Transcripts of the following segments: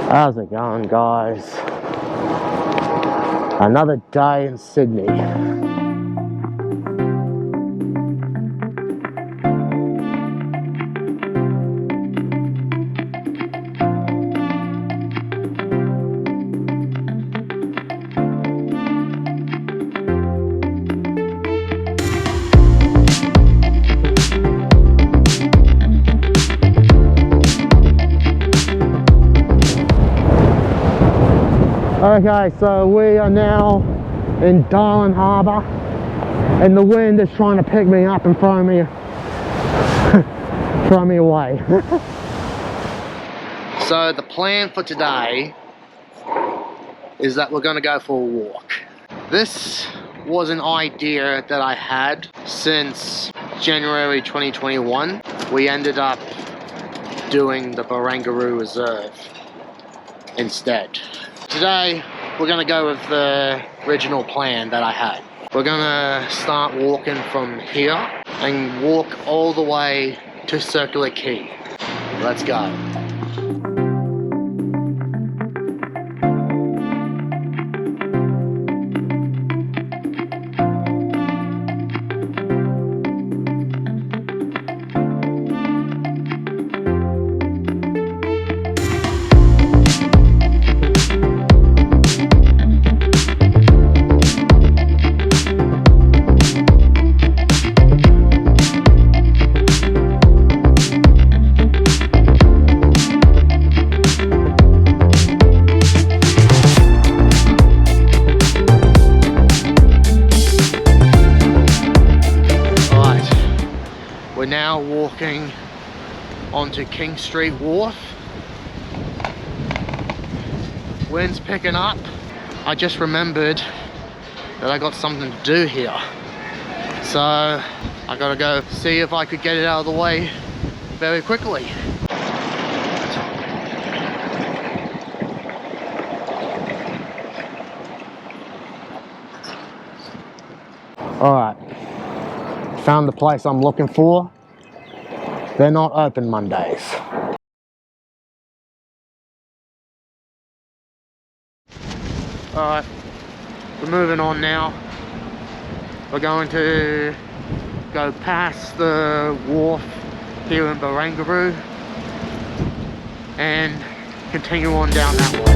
How's it going, guys? Another day in Sydney. Okay, so we are now in Harbour, and the wind is trying to pick me up and throw me away. So the plan for today is that we're going to go for a walk. This was an idea that I had since January 2021. We ended up doing the Barangaroo Reserve instead. Today we're going to go with the original plan that I had. We're going to start walking from here and walk all the way to Circular Quay. Let's go. We're now walking onto King Street Wharf. Wind's picking up. I just remembered that I got something to do here. So I gotta go see if I could get it out of the way very quickly. Alright. Found the place I'm looking for. They're not open Mondays. Alright, we're moving on now. We're going to go past the wharf here in Barangaroo and continue on down that way.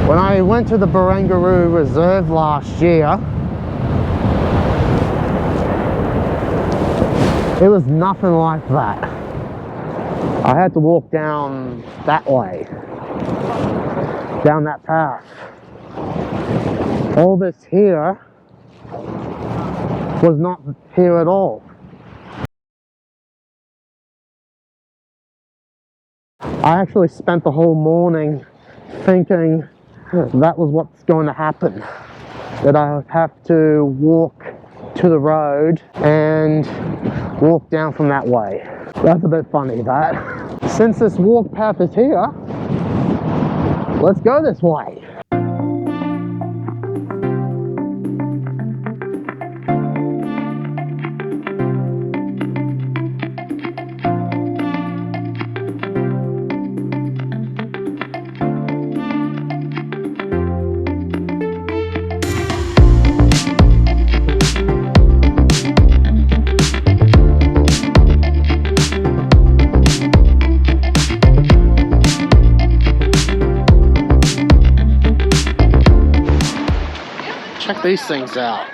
When I went to the Barangaroo Reserve last year, it was nothing like that. I had to walk down that way, down that path. All this here was not here at all. I actually spent the whole morning thinking that was what's going to happen, that I would have to walk to the road and walk down from that way. That's a bit funny, that. Since this walk path is here, let's go this way. Check these things out.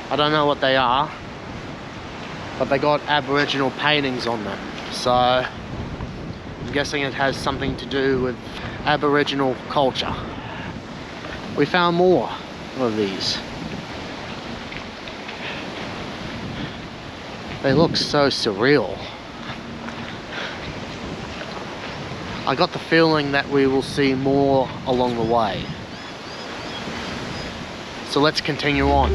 I don't know what they are, but they got Aboriginal paintings on them. So I'm guessing it has something to do with Aboriginal culture. We found more of these. They look so surreal. I got the feeling that we will see more along the way. So let's continue on.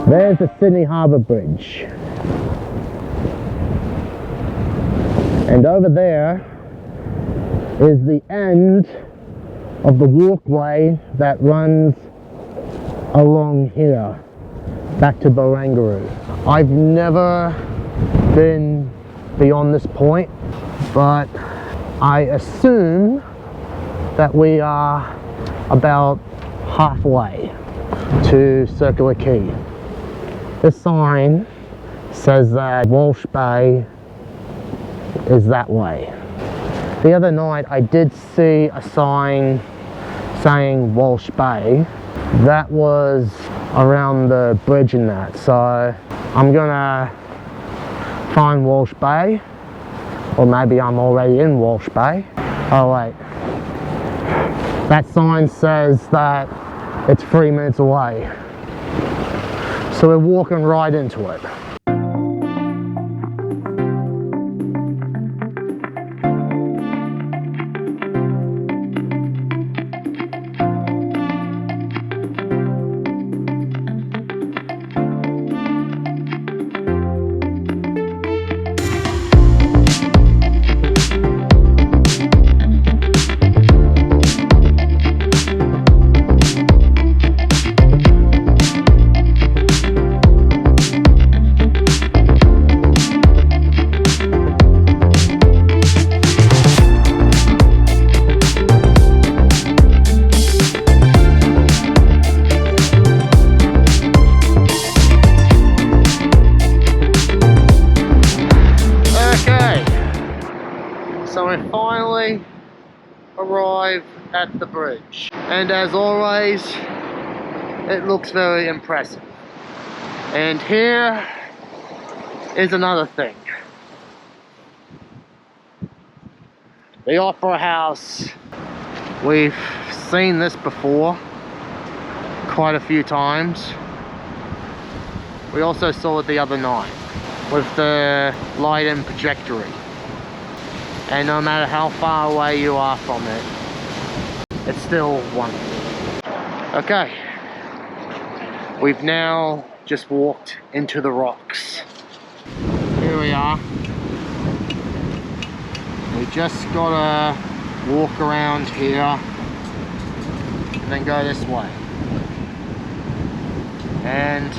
There's the Sydney Harbour Bridge. And over there is the end of the walkway that runs along here, back to Barangaroo. I've never been beyond this point, but I assume that we are about halfway to Circular Quay. This sign says that Walsh Bay is that way. The other night I did see a sign saying Walsh Bay. That was around the bridge and that, so I'm gonna find Walsh Bay, or maybe I'm already in Walsh Bay. Oh wait, that sign says that it's 3 minutes away. So we're walking right into it. So we finally arrived at the bridge, and as always it looks very impressive. And here is another thing. The Opera House. We've seen this before quite a few times. We also saw it the other night with the light and projectory. And no matter how far away you are from it, it's still wonderful. Okay, we've now just walked into the rocks. Here we are. We just gotta walk around here and then go this way. And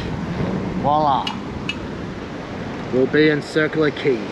voila, we'll be in Circular Quay.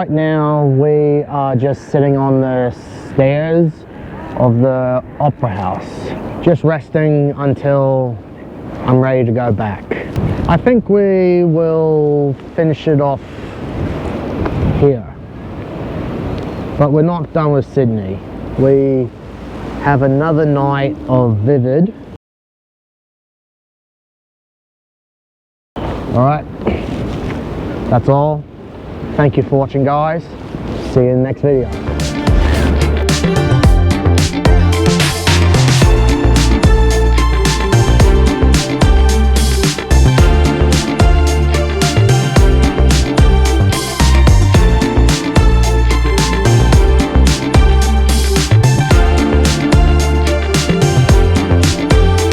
right now we are just sitting on the stairs of the Opera House, just resting until I'm ready to go back. I think we will finish it off here, but we're not done with Sydney. We have another night of Vivid. Alright, that's all. Thank you for watching, guys. See you in the next video.